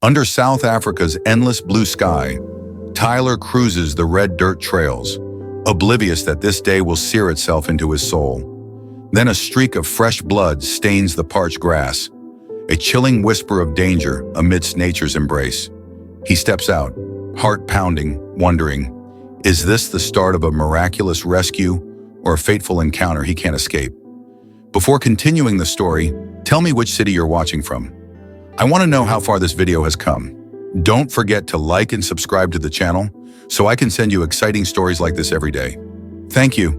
Under South Africa's endless blue sky, Tyler cruises the red dirt trails, oblivious that this day will sear itself into his soul. Then a streak of fresh blood stains the parched grass, a chilling whisper of danger amidst nature's embrace. He steps out, heart pounding, wondering, is this the start of a miraculous rescue or a fateful encounter he can't escape? Before continuing the story, tell me which city you're watching from. I want to know how far this video has come. Don't forget to like and subscribe to the channel so I can send you exciting stories like this every day. Thank you.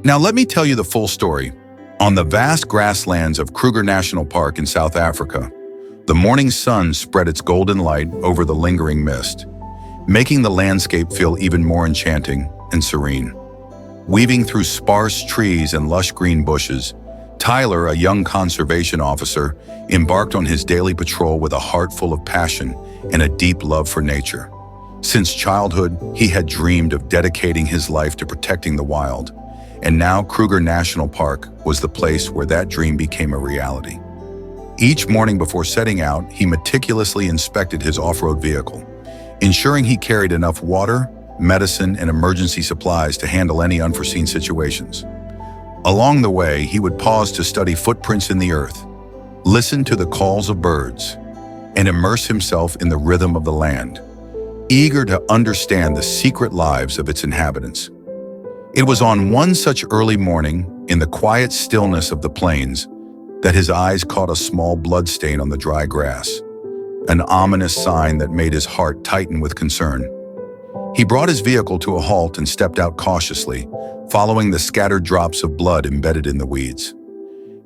Now let me tell you the full story. On the vast grasslands of Kruger National Park in South Africa, the morning sun spread its golden light over the lingering mist, making the landscape feel even more enchanting and serene. Weaving through sparse trees and lush green bushes, Tyler, a young conservation officer, embarked on his daily patrol with a heart full of passion and a deep love for nature. Since childhood, he had dreamed of dedicating his life to protecting the wild, and now Kruger National Park was the place where that dream became a reality. Each morning before setting out, he meticulously inspected his off-road vehicle, ensuring he carried enough water, medicine, and emergency supplies to handle any unforeseen situations. Along the way, he would pause to study footprints in the earth, listen to the calls of birds, and immerse himself in the rhythm of the land, eager to understand the secret lives of its inhabitants. It was on one such early morning, in the quiet stillness of the plains, that his eyes caught a small bloodstain on the dry grass, an ominous sign that made his heart tighten with concern. He brought his vehicle to a halt and stepped out cautiously, following the scattered drops of blood embedded in the weeds.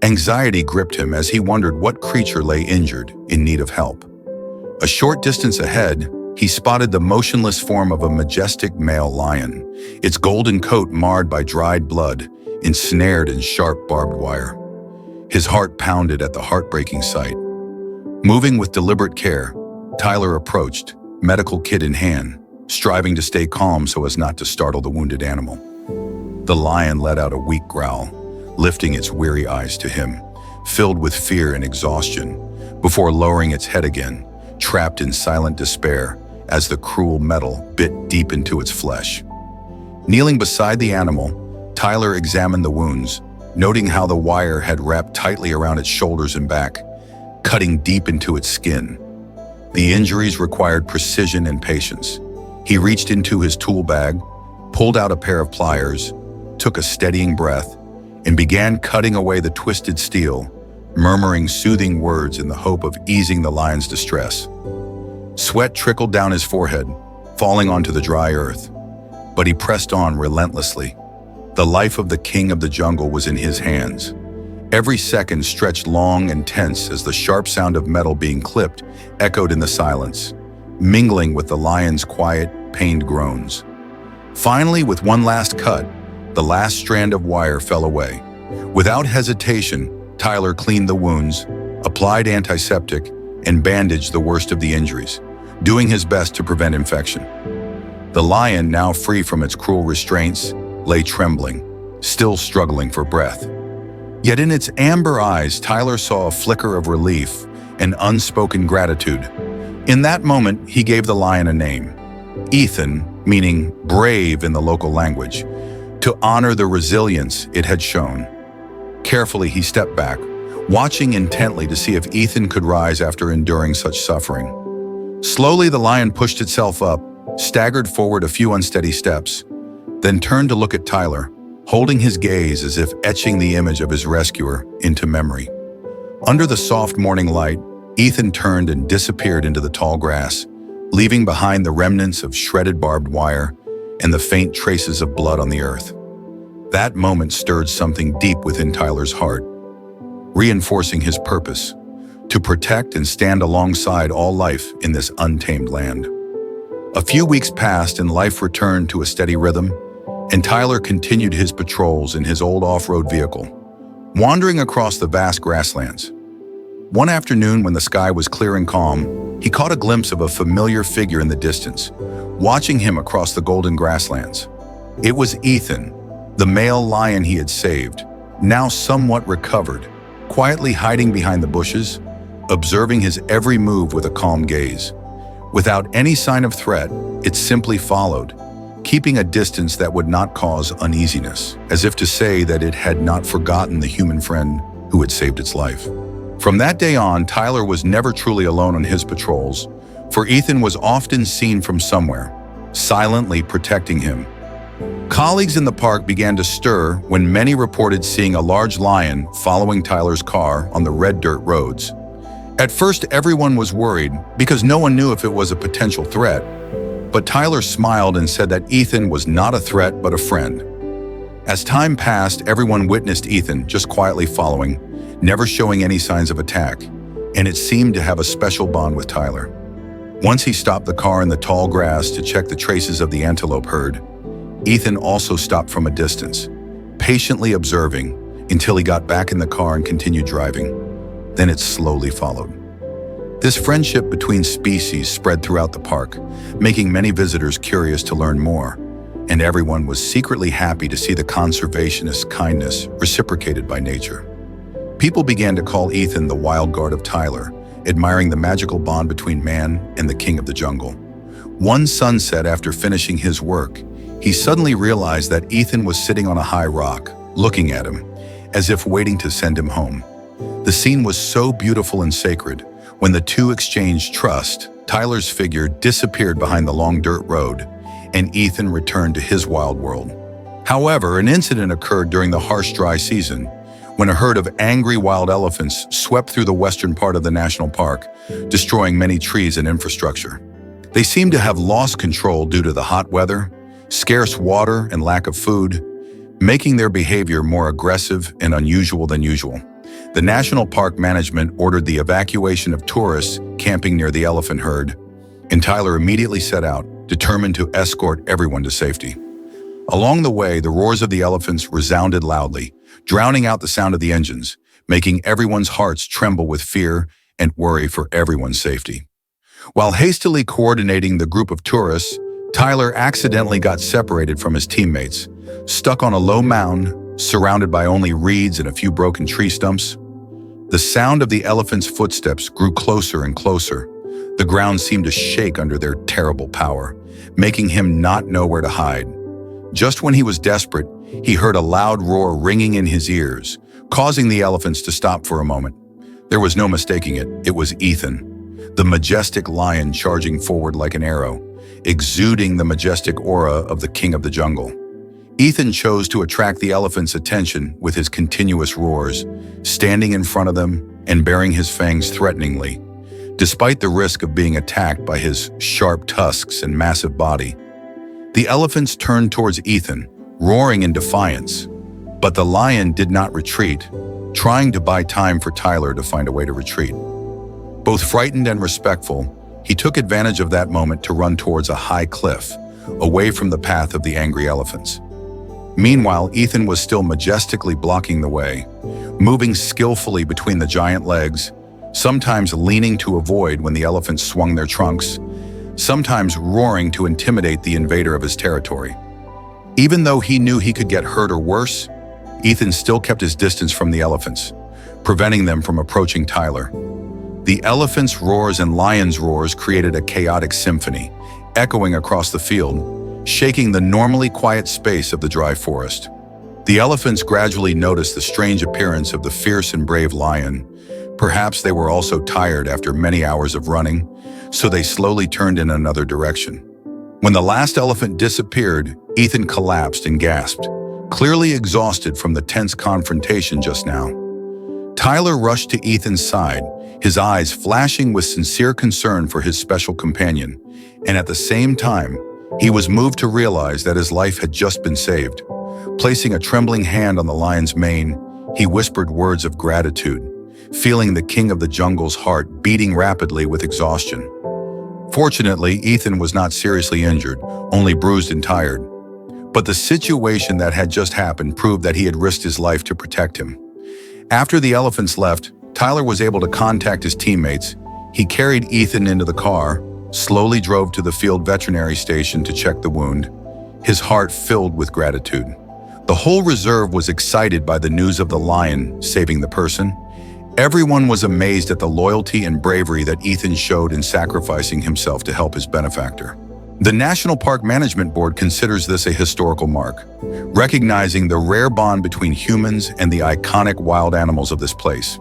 Anxiety gripped him as he wondered what creature lay injured, in need of help. A short distance ahead, he spotted the motionless form of a majestic male lion, its golden coat marred by dried blood, ensnared in sharp barbed wire. His heart pounded at the heartbreaking sight. Moving with deliberate care, Tyler approached, medical kit in hand, striving to stay calm so as not to startle the wounded animal. The lion let out a weak growl, lifting its weary eyes to him, filled with fear and exhaustion, before lowering its head again, trapped in silent despair as the cruel metal bit deep into its flesh. Kneeling beside the animal, Tyler examined the wounds, noting how the wire had wrapped tightly around its shoulders and back, cutting deep into its skin. The injuries required precision and patience. He reached into his tool bag, pulled out a pair of pliers, took a steadying breath, and began cutting away the twisted steel, murmuring soothing words in the hope of easing the lion's distress. Sweat trickled down his forehead, falling onto the dry earth, but he pressed on relentlessly. The life of the king of the jungle was in his hands. Every second stretched long and tense as the sharp sound of metal being clipped echoed in the silence, mingling with the lion's quiet, pained groans. Finally, with one last cut, the last strand of wire fell away. Without hesitation, Tyler cleaned the wounds, applied antiseptic, and bandaged the worst of the injuries, doing his best to prevent infection. The lion, now free from its cruel restraints, lay trembling, still struggling for breath. Yet in its amber eyes, Tyler saw a flicker of relief and unspoken gratitude. In that moment, he gave the lion a name, Ethan, meaning brave in the local language, to honor the resilience it had shown. Carefully, he stepped back, watching intently to see if Ethan could rise after enduring such suffering. Slowly, the lion pushed itself up, staggered forward a few unsteady steps, then turned to look at Tyler, holding his gaze as if etching the image of his rescuer into memory. Under the soft morning light, Ethan turned and disappeared into the tall grass, leaving behind the remnants of shredded barbed wire and the faint traces of blood on the earth. That moment stirred something deep within Tyler's heart, reinforcing his purpose to protect and stand alongside all life in this untamed land. A few weeks passed and life returned to a steady rhythm, and Tyler continued his patrols in his old off-road vehicle, wandering across the vast grasslands. One afternoon, when the sky was clear and calm, he caught a glimpse of a familiar figure in the distance, watching him across the golden grasslands. It was Ethan, the male lion he had saved, now somewhat recovered, quietly hiding behind the bushes, observing his every move with a calm gaze. Without any sign of threat, it simply followed, keeping a distance that would not cause uneasiness, as if to say that it had not forgotten the human friend who had saved its life. From that day on, Tyler was never truly alone on his patrols, for Ethan was often seen from somewhere, silently protecting him. Colleagues in the park began to stir when many reported seeing a large lion following Tyler's car on the red dirt roads. At first, everyone was worried because no one knew if it was a potential threat, but Tyler smiled and said that Ethan was not a threat but a friend. As time passed, everyone witnessed Ethan just quietly following, never showing any signs of attack, and it seemed to have a special bond with Tyler. Once he stopped the car in the tall grass to check the traces of the antelope herd, Ethan also stopped from a distance, patiently observing until he got back in the car and continued driving. Then it slowly followed. This friendship between species spread throughout the park, making many visitors curious to learn more, and everyone was secretly happy to see the conservationist's kindness reciprocated by nature. People began to call Ethan the wild guard of Tyler, admiring the magical bond between man and the king of the jungle. One sunset after finishing his work, he suddenly realized that Ethan was sitting on a high rock, looking at him, as if waiting to send him home. The scene was so beautiful and sacred. When the two exchanged trust, Tyler's figure disappeared behind the long dirt road, and Ethan returned to his wild world. However, an incident occurred during the harsh dry season, when a herd of angry wild elephants swept through the western part of the national park, destroying many trees and infrastructure. They seemed to have lost control due to the hot weather, scarce water, and lack of food, making their behavior more aggressive and unusual than usual. The National Park Management ordered the evacuation of tourists camping near the elephant herd, and Tyler immediately set out, determined to escort everyone to safety. Along the way, the roars of the elephants resounded loudly, drowning out the sound of the engines, making everyone's hearts tremble with fear and worry for everyone's safety. While hastily coordinating the group of tourists, Tyler accidentally got separated from his teammates, stuck on a low mound, surrounded by only reeds and a few broken tree stumps. The sound of the elephant's footsteps grew closer and closer. The ground seemed to shake under their terrible power, making him not know where to hide. Just when he was desperate, he heard a loud roar ringing in his ears, causing the elephants to stop for a moment. There was no mistaking it. It was Ethan, the majestic lion charging forward like an arrow, exuding the majestic aura of the king of the jungle. Ethan chose to attract the elephant's attention with his continuous roars, standing in front of them and baring his fangs threateningly. Despite the risk of being attacked by his sharp tusks and massive body, the elephants turned towards Ethan, roaring in defiance. But the lion did not retreat, trying to buy time for Tyler to find a way to retreat. Both frightened and respectful, he took advantage of that moment to run towards a high cliff, away from the path of the angry elephants. Meanwhile, Ethan was still majestically blocking the way, moving skillfully between the giant legs, sometimes leaning to avoid when the elephants swung their trunks, sometimes roaring to intimidate the invader of his territory. Even though he knew he could get hurt or worse, Ethan still kept his distance from the elephants, preventing them from approaching Tyler. The elephants' roars and lions' roars created a chaotic symphony, echoing across the field, shaking the normally quiet space of the dry forest. The elephants gradually noticed the strange appearance of the fierce and brave lion. Perhaps they were also tired after many hours of running, so they slowly turned in another direction. When the last elephant disappeared, Ethan collapsed and gasped, clearly exhausted from the tense confrontation just now. Tyler rushed to Ethan's side, his eyes flashing with sincere concern for his special companion, and at the same time, he was moved to realize that his life had just been saved. Placing a trembling hand on the lion's mane, he whispered words of gratitude, feeling the king of the jungle's heart beating rapidly with exhaustion. Fortunately, Ethan was not seriously injured, only bruised and tired. But the situation that had just happened proved that he had risked his life to protect him. After the elephants left, Tyler was able to contact his teammates. He carried Ethan into the car, slowly drove to the field veterinary station to check the wound, his heart filled with gratitude. The whole reserve was excited by the news of the lion saving the person. Everyone was amazed at the loyalty and bravery that Ethan showed in sacrificing himself to help his benefactor. The National Park Management Board considers this a historical mark, recognizing the rare bond between humans and the iconic wild animals of this place.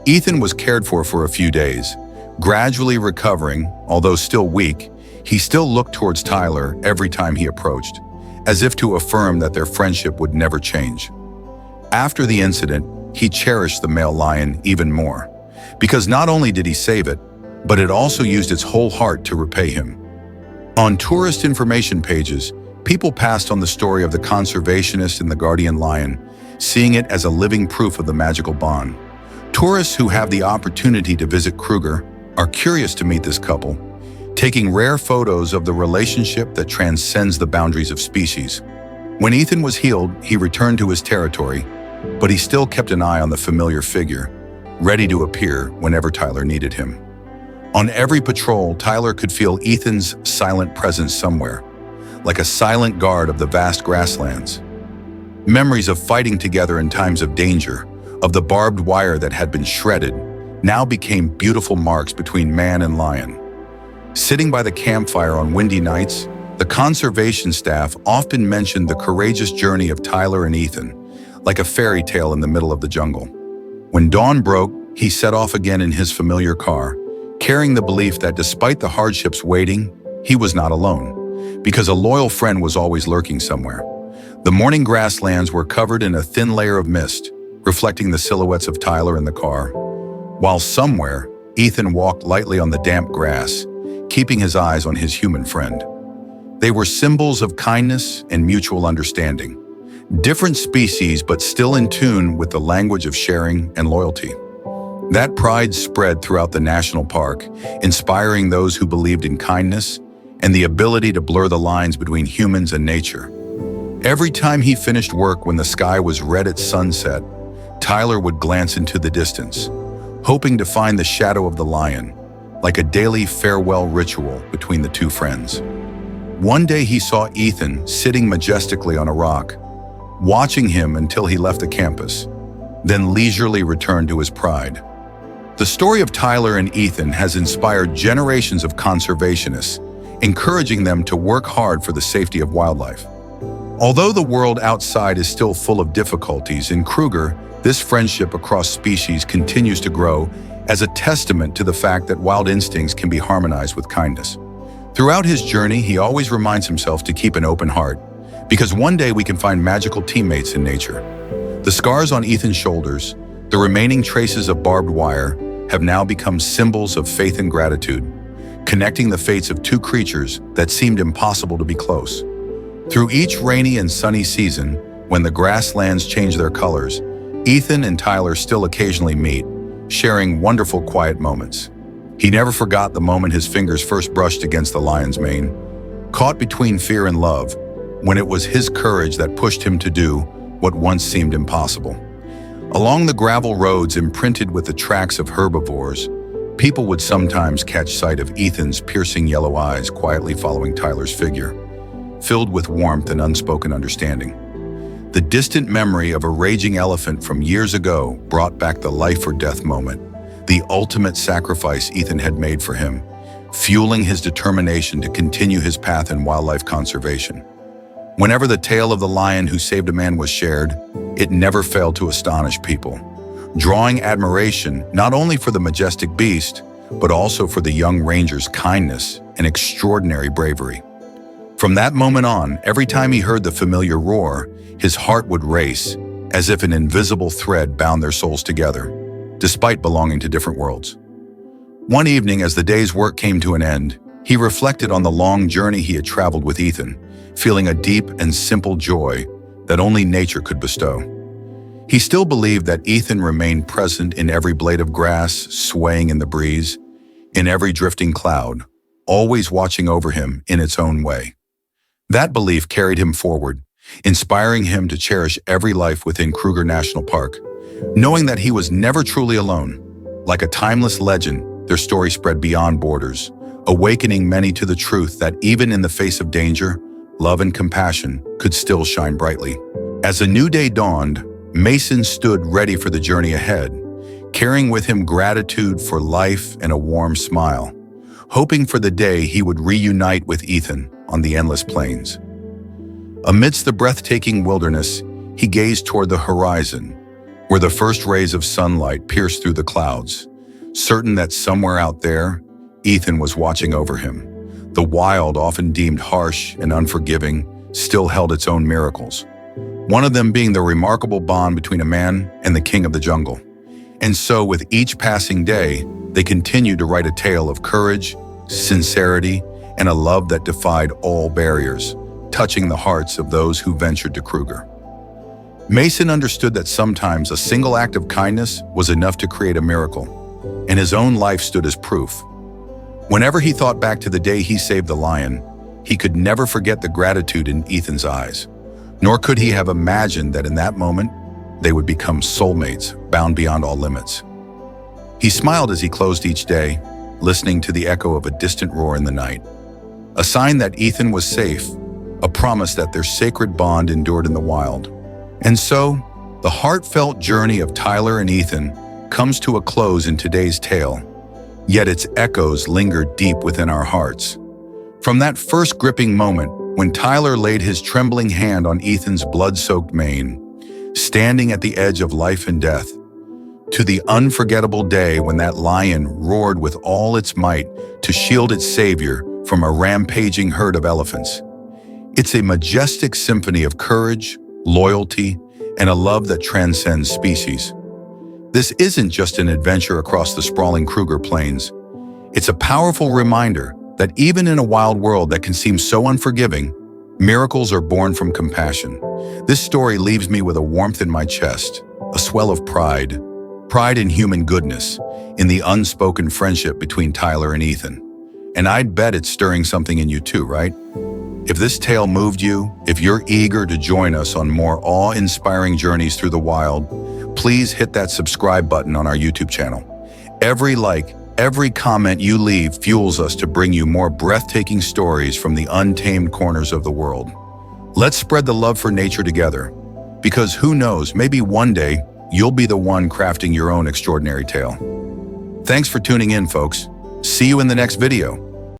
Ethan was cared for a few days. Gradually recovering, although still weak, he still looked towards Tyler every time he approached, as if to affirm that their friendship would never change. After the incident, he cherished the male lion even more, because not only did he save it, but it also used its whole heart to repay him. On tourist information pages, people passed on the story of the conservationist and the guardian lion, seeing it as a living proof of the magical bond. Tourists who have the opportunity to visit Kruger are curious to meet this couple, taking rare photos of the relationship that transcends the boundaries of species. When Ethan was healed, he returned to his territory, but he still kept an eye on the familiar figure, ready to appear whenever Tyler needed him. On every patrol, Tyler could feel Ethan's silent presence somewhere, like a silent guard of the vast grasslands. Memories of fighting together in times of danger, of the barbed wire that had been shredded, now became beautiful marks between man and lion. Sitting by the campfire on windy nights, the conservation staff often mentioned the courageous journey of Tyler and Ethan, like a fairy tale in the middle of the jungle. When dawn broke, he set off again in his familiar car, carrying the belief that despite the hardships waiting, he was not alone, because a loyal friend was always lurking somewhere. The morning grasslands were covered in a thin layer of mist, reflecting the silhouettes of Tyler in the car, while somewhere, Ethan walked lightly on the damp grass, keeping his eyes on his human friend. They were symbols of kindness and mutual understanding, different species but still in tune with the language of sharing and loyalty. That pride spread throughout the national park, inspiring those who believed in kindness and the ability to blur the lines between humans and nature. Every time he finished work when the sky was red at sunset, Tyler would glance into the distance, hoping to find the shadow of the lion, like a daily farewell ritual between the two friends. One day he saw Ethan sitting majestically on a rock, watching him until he left the campus, then leisurely returned to his pride. The story of Tyler and Ethan has inspired generations of conservationists, encouraging them to work hard for the safety of wildlife. Although the world outside is still full of difficulties, in Kruger, this friendship across species continues to grow as a testament to the fact that wild instincts can be harmonized with kindness. Throughout his journey, he always reminds himself to keep an open heart, because one day we can find magical teammates in nature. The scars on Ethan's shoulders, the remaining traces of barbed wire, have now become symbols of faith and gratitude, connecting the fates of two creatures that seemed impossible to be close. Through each rainy and sunny season, when the grasslands change their colors, Ethan and Tyler still occasionally meet, sharing wonderful quiet moments. He never forgot the moment his fingers first brushed against the lion's mane, caught between fear and love, when it was his courage that pushed him to do what once seemed impossible. Along the gravel roads imprinted with the tracks of herbivores, people would sometimes catch sight of Ethan's piercing yellow eyes quietly following Tyler's figure, filled with warmth and unspoken understanding. The distant memory of a raging elephant from years ago brought back the life or death moment, the ultimate sacrifice Ethan had made for him, fueling his determination to continue his path in wildlife conservation. Whenever the tale of the lion who saved a man was shared, it never failed to astonish people, drawing admiration not only for the majestic beast, but also for the young ranger's kindness and extraordinary bravery. From that moment on, every time he heard the familiar roar, his heart would race, as if an invisible thread bound their souls together, despite belonging to different worlds. One evening, as the day's work came to an end, he reflected on the long journey he had traveled with Ethan, feeling a deep and simple joy that only nature could bestow. He still believed that Ethan remained present in every blade of grass swaying in the breeze, in every drifting cloud, always watching over him in its own way. That belief carried him forward, inspiring him to cherish every life within Kruger National Park, knowing that he was never truly alone. Like a timeless legend, their story spread beyond borders, awakening many to the truth that even in the face of danger, love and compassion could still shine brightly. As a new day dawned, Mason stood ready for the journey ahead, carrying with him gratitude for life and a warm smile, hoping for the day he would reunite with Ethan on the endless plains. Amidst the breathtaking wilderness, he gazed toward the horizon, where the first rays of sunlight pierced through the clouds, certain that somewhere out there, Ethan was watching over him. The wild, often deemed harsh and unforgiving, still held its own miracles, one of them being the remarkable bond between a man and the king of the jungle. And so, with each passing day, they continued to write a tale of courage, sincerity, and a love that defied all barriers, touching the hearts of those who ventured to Kruger. Mason understood that sometimes a single act of kindness was enough to create a miracle, and his own life stood as proof. Whenever he thought back to the day he saved the lion, he could never forget the gratitude in Ethan's eyes, nor could he have imagined that in that moment, they would become soulmates, bound beyond all limits. He smiled as he closed each day, listening to the echo of a distant roar in the night, a sign that Ethan was safe, a promise that their sacred bond endured in the wild. And so, the heartfelt journey of Tyler and Ethan comes to a close in today's tale, yet its echoes linger deep within our hearts. From that first gripping moment, when Tyler laid his trembling hand on Ethan's blood-soaked mane, standing at the edge of life and death, to the unforgettable day when that lion roared with all its might to shield its savior from a rampaging herd of elephants. It's a majestic symphony of courage, loyalty, and a love that transcends species. This isn't just an adventure across the sprawling Kruger Plains. It's a powerful reminder that even in a wild world that can seem so unforgiving, miracles are born from compassion. This story leaves me with a warmth in my chest, a swell of pride in human goodness, in the unspoken friendship between Tyler and Ethan. And I'd bet it's stirring something in you too, right? If this tale moved you, if you're eager to join us on more awe-inspiring journeys through the wild, please hit that subscribe button on our YouTube channel. Every like, every comment you leave fuels us to bring you more breathtaking stories from the untamed corners of the world. Let's spread the love for nature together, because who knows, maybe one day you'll be the one crafting your own extraordinary tale. Thanks for tuning in, folks. See you in the next video.